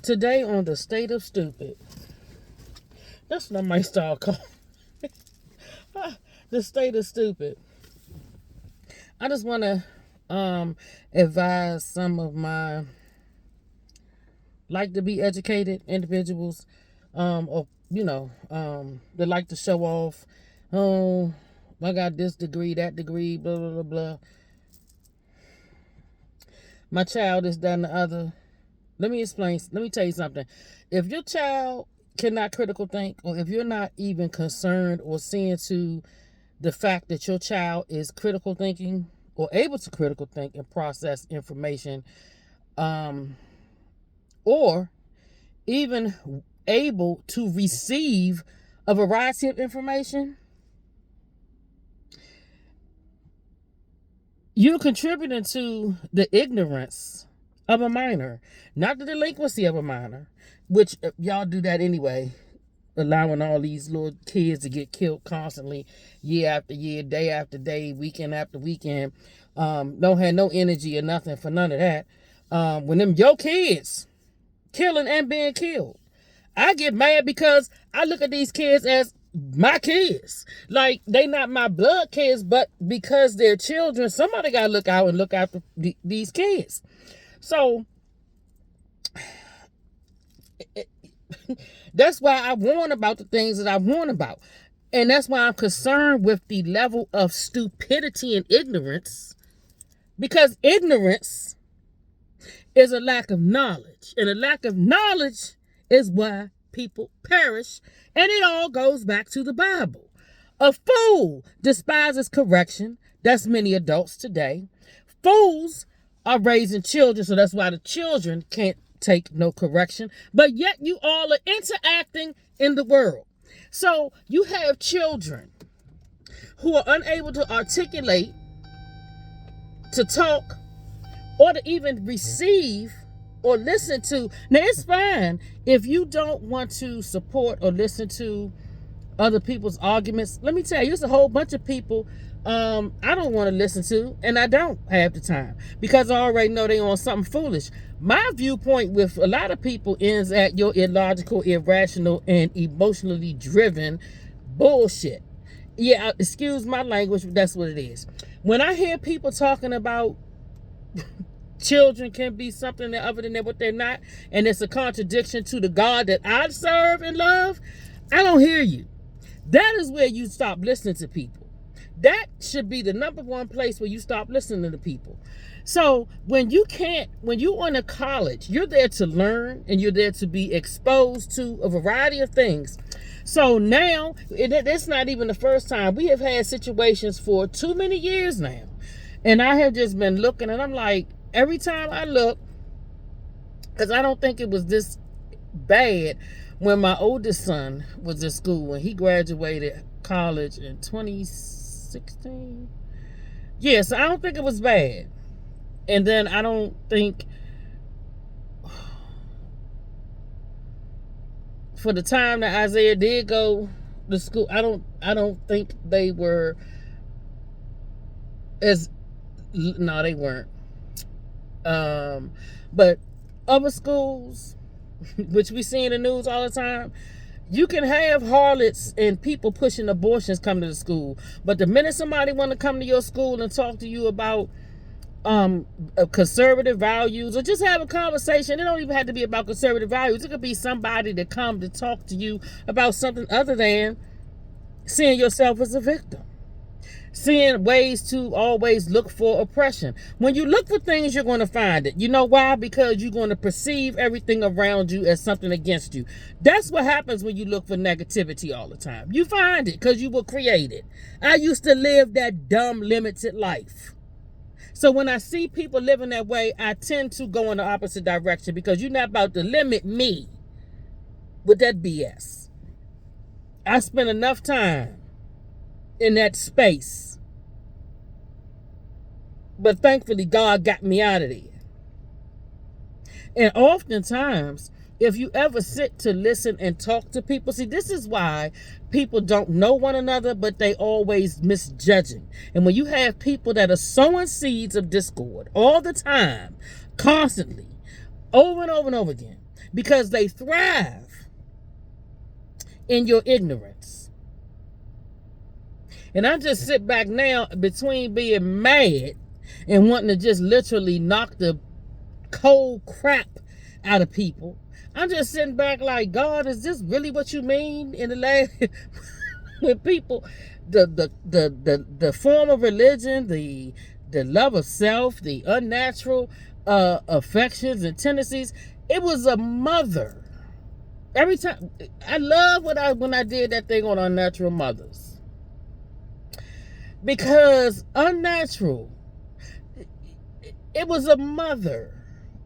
Today on the state of stupid. That's what I might start calling the state of stupid. I just want to advise some of my like to be educated individuals, or that like to show off. Oh, I got this degree, that degree, blah blah blah blah. My child is done the other. Let me tell you something. If your child cannot critical think, or if you're not even concerned or seeing to the fact that your child is critical thinking or able to critical think and process information, or even able to receive a variety of information, you're contributing to the ignorance of a minor, not the delinquency of a minor, which y'all do that anyway, allowing all these little kids to get killed constantly, year after year, day after day, weekend after weekend. Don't have no energy or nothing for none of that. When them your kids killing and being killed, I get mad because I look at these kids as my kids. Like, they not my blood kids, but because they're children, somebody got to look out and look after these kids. So that's why I warn about the things that I warn about. And that's why I'm concerned with the level of stupidity and ignorance, because ignorance is a lack of knowledge, and a lack of knowledge is why people perish. And it all goes back to the Bible. A fool despises correction. That's many adults today. Fools are raising children, so that's why the children can't take no correction. But yet you all are interacting in the world. So you have children who are unable to articulate, to talk, or to even receive or listen to. Now, it's fine if you don't want to support or listen to other people's arguments. Let me tell you, there's a whole bunch of people I don't want to listen to, and I don't have the time because I already know they on something foolish. My viewpoint with a lot of people ends at your illogical, irrational, and emotionally driven bullshit. Yeah, excuse my language, but that's what it is. When I hear people talking about children can be something other than what they're not, and it's a contradiction to the God that I serve and love, I don't hear you. That is where you stop listening to people. That should be the number one place where you stop listening to people. So when you're in a college, you're there to learn and you're there to be exposed to a variety of things. So now, it's not even the first time. We have had situations for too many years now. And I have just been looking, and I'm like, every time I look, because I don't think it was this bad when my oldest son was in school, when he graduated college in 2016. Yes, I don't think it was bad. And then I don't think, for the time that Isaiah did go to school, I don't think they were as, no, they weren't. But other schools, which we see in the news all the time, you can have harlots and people pushing abortions come to the school. But the minute somebody want to come to your school and talk to you about conservative values, or just have a conversation, it don't even have to be about conservative values. It could be somebody that come to talk to you about something other than seeing yourself as a victim. Seeing ways to always look for oppression. When you look for things, you're going to find it. You know why? Because you're going to perceive everything around you as something against you. That's what happens when you look for negativity all the time. You find it because you will create it. I used to live that dumb, limited life. So when I see people living that way, I tend to go in the opposite direction, because you're not about to limit me with that BS. I spent enough time in that space, but thankfully God got me out of there. And oftentimes, if you ever sit to listen and talk to people, see, this is why people don't know one another, but they always misjudging. And when you have people that are sowing seeds of discord all the time, constantly, over and over and over again, because they thrive in your ignorance. And I just sit back now between being mad and wanting to just literally knock the cold crap out of people. I'm just sitting back like, God, is this really what you mean in the last with people? The form of religion, the love of self, the unnatural affections and tendencies. It was a mother. Every time I love when I did that thing on unnatural mothers. Because unnatural, it was a mother.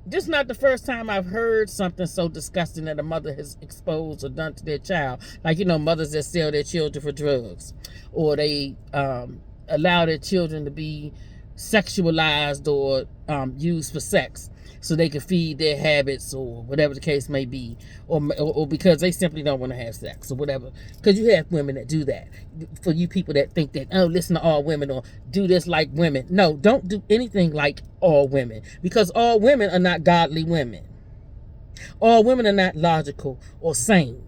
This is not the first time I've heard something so disgusting that a mother has exposed or done to their child. Like, mothers that sell their children for drugs, or they allow their children to be sexualized or used for sex so they can feed their habits or whatever the case may be, or because they simply don't want to have sex or whatever. Because you have women that do that. For you people that think that, oh, listen to all women or do this like women. No, don't do anything like all women, because all women are not godly women. All women are not logical or sane.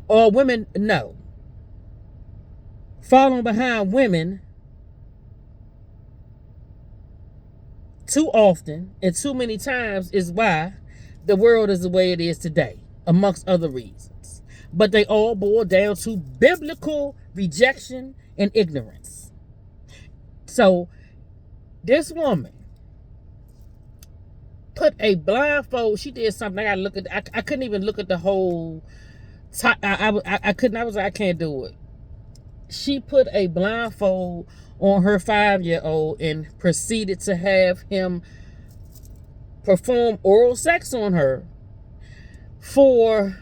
All women, no. Following behind women too often and too many times is why the world is the way it is today, amongst other reasons. But they all boil down to biblical rejection and ignorance. So this woman put a blindfold. She did something. I gotta look at. I couldn't even look at the whole. I couldn't. I was like, I can't do it. She put a blindfold on her 5-year-old and proceeded to have him perform oral sex on her for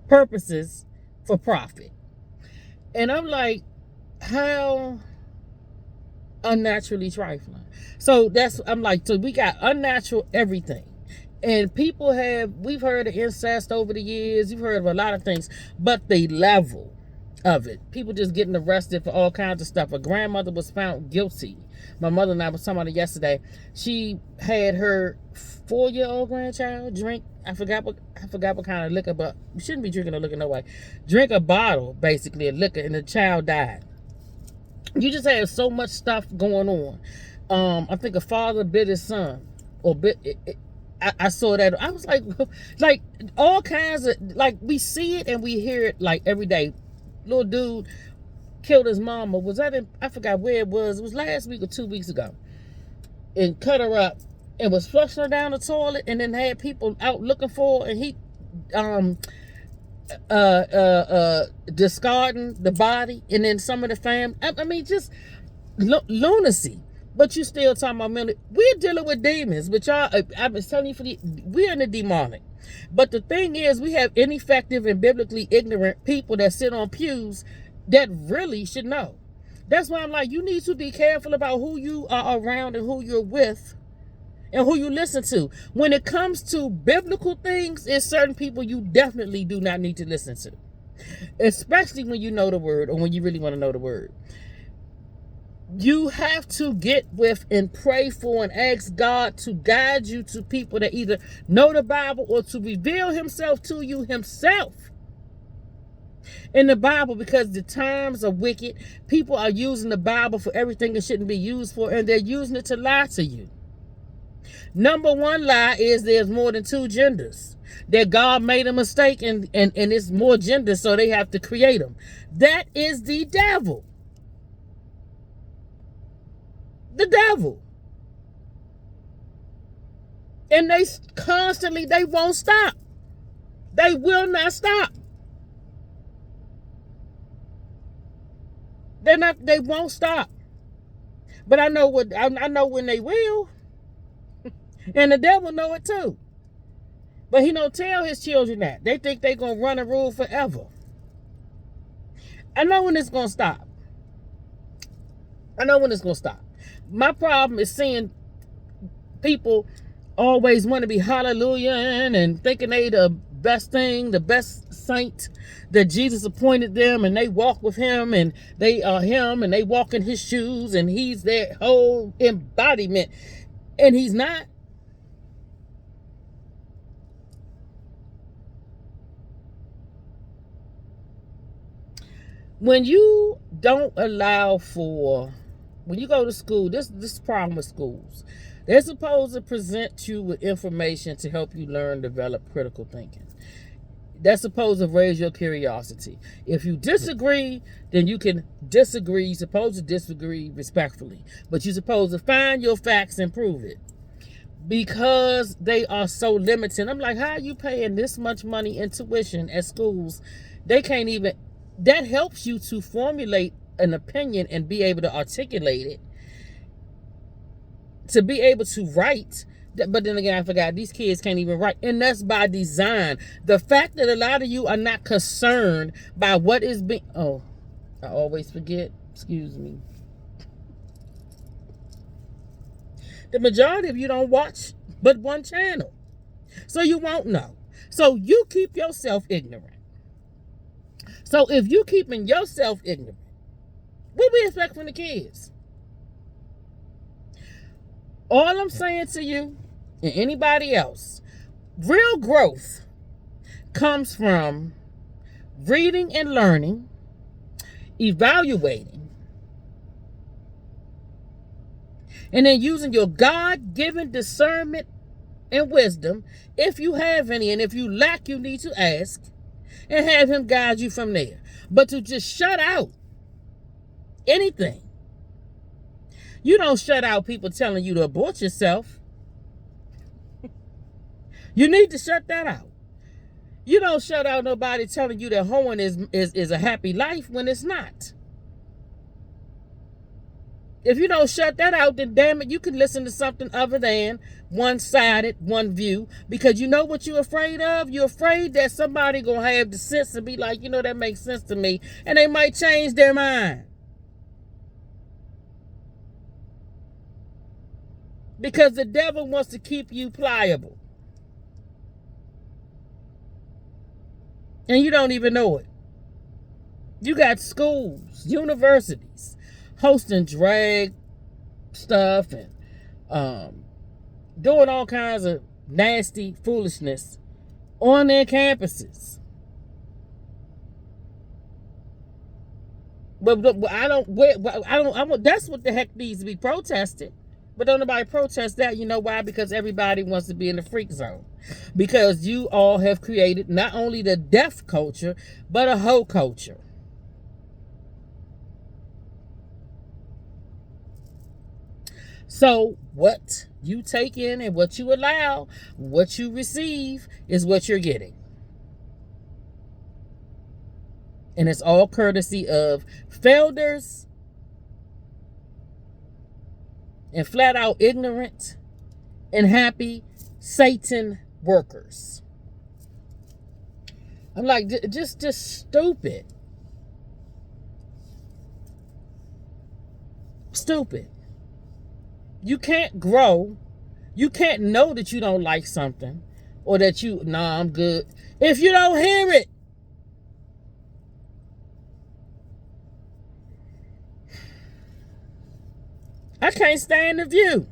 purposes for profit. And I'm like, how unnaturally trifling. So I'm like, so we got unnatural everything. And we've heard of incest over the years. You've heard of a lot of things, but the level of it, people just getting arrested for all kinds of stuff. A grandmother was found guilty. My mother and I was talking about it yesterday. She had her 4-year-old grandchild drink. I forgot what kind of liquor, but you shouldn't be drinking a liquor no way. Drink a bottle, basically, of liquor, and the child died. You just have so much stuff going on. I think a father bit his son, or I saw that. I was like all kinds of, like, we see it and we hear it like every day. Little dude killed his mama. Was that I forgot where it was. It was last week or 2 weeks ago. And cut her up and was flushing her down the toilet, and then had people out looking for her, and he discarding the body, and then some of the family. I mean, just lunacy. But you still talking about mental. We're dealing with demons, but y'all, I've been telling you we're in the demonic. But the thing is, we have ineffective and biblically ignorant people that sit on pews that really should know. That's why I'm like, you need to be careful about who you are around and who you're with and who you listen to. When it comes to biblical things, there's certain people you definitely do not need to listen to, especially when you know the word, or when you really want to know the word. You have to get with and pray for and ask God to guide you to people that either know the Bible or to reveal himself to you himself in the Bible, because the times are wicked. People are using the Bible for everything it shouldn't be used for, and they're using it to lie to you. Number one lie is there's more than 2 genders, that God made a mistake and it's more genders, so they have to create them. That is the devil. The devil. And they won't stop. They will not stop. They won't stop. But I know when they will. And the devil know it too. But he don't tell his children that. They think they're going to run and rule forever. I know when it's going to stop. My problem is seeing people always want to be hallelujah and thinking they the best thing, the best saint that Jesus appointed them, and they walk with him and they are him and they walk in his shoes and he's their whole embodiment, and he's not. When you don't allow for, when you go to school, this problem with schools, they're supposed to present you with information to help you learn, develop critical thinking. That's supposed to raise your curiosity. If you disagree, then you can disagree. You're supposed to disagree respectfully, but you're supposed to find your facts and prove it. Because they are so limited. I'm like, how are you paying this much money in tuition at schools? They can't even, that helps you to formulate an opinion and be able to articulate it, to be able to write. But then again, I forgot, these kids can't even write. And that's by design. The fact that a lot of you are not concerned by what is being, oh, I always forget, excuse me. The majority of you don't watch but one channel. So you won't know. So you keep yourself ignorant. So if you keeping yourself ignorant, what we expect from the kids? All I'm saying to you and anybody else, real growth comes from reading and learning, evaluating, and then using your God-given discernment and wisdom, if you have any, and if you lack, you need to ask, and have him guide you from there. But to just shut out anything. You don't shut out people telling you to abort yourself. You need to shut that out. You don't shut out nobody telling you that hoeing is a happy life when it's not. If you don't shut that out, then damn it, you can listen to something other than one-sided, one view. Because you know what you're afraid of? You're afraid that somebody gonna have the sense to be like, you know, that makes sense to me. And they might change their mind. Because the devil wants to keep you pliable. And you don't even know it. You got schools, universities, hosting drag stuff and doing all kinds of nasty foolishness on their campuses. But I don't. That's what the heck needs to be protested. But don't nobody protest that. You know why? Because everybody wants to be in the freak zone. Because you all have created not only the deaf culture, but a hoe culture. So what you take in and what you allow, what you receive is what you're getting. And it's all courtesy of failures and flat out ignorant and happy Satan workers. I'm like, just stupid. Stupid. You can't grow. You can't know that you don't like something or that I'm good if you don't hear it. I can't stand the view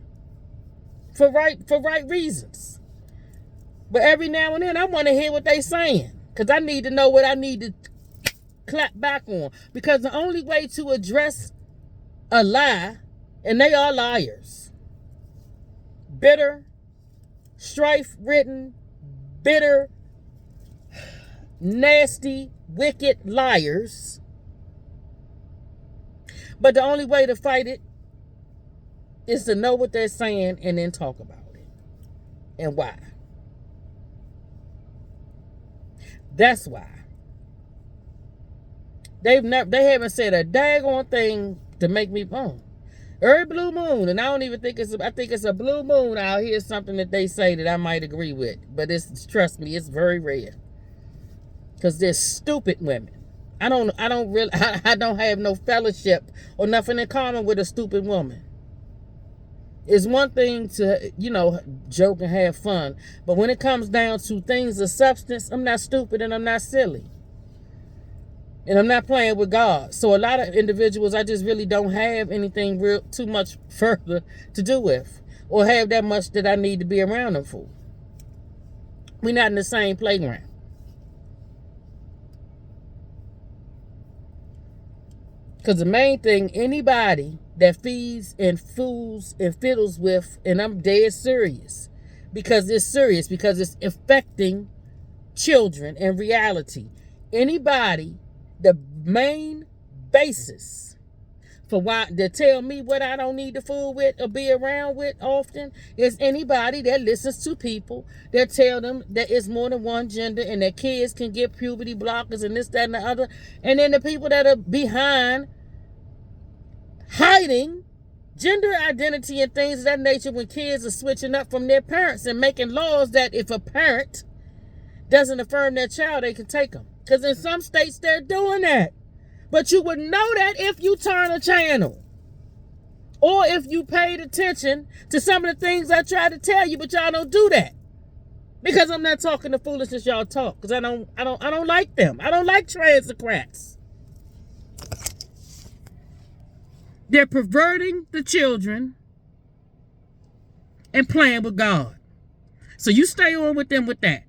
for right reasons. But every now and then I want to hear what they saying because I need to know what I need to clap back on. Because the only way to address a lie, and they are liars, bitter, strife-ridden, bitter, nasty, wicked liars. But the only way to fight it is to know what they're saying and then talk about it and why. That's why they haven't said a daggone thing to make me every blue moon, and I don't even think I think it's a blue moon out here, something that they say that I might agree with, but trust me, it's very rare because they're stupid women. I don't have no fellowship or nothing in common with a stupid woman. It's one thing to, joke and have fun. But when it comes down to things of substance, I'm not stupid and I'm not silly. And I'm not playing with God. So a lot of individuals, I just really don't have anything too much further to do with. Or have that much that I need to be around them for. We're not in the same playground. Because the main thing, anybody that feeds and fools and fiddles with, and I'm dead serious, because it's affecting children in reality. Anybody, the main basis for why they tell me what I don't need to fool with or be around with often is anybody that listens to people that tell them that it's more than one gender and that kids can get puberty blockers and this, that, and the other. And then the people that are behind hiding gender identity and things of that nature when kids are switching up from their parents and making laws that if a parent doesn't affirm their child, they can take them. Because in some states, they're doing that. But you would know that if you turn a channel. Or if you paid attention to some of the things I tried to tell you, but y'all don't do that. Because I'm not talking the foolishness y'all talk. Because I don't like them. I don't like transocrats. They're perverting the children and playing with God. So you stay on with them with that.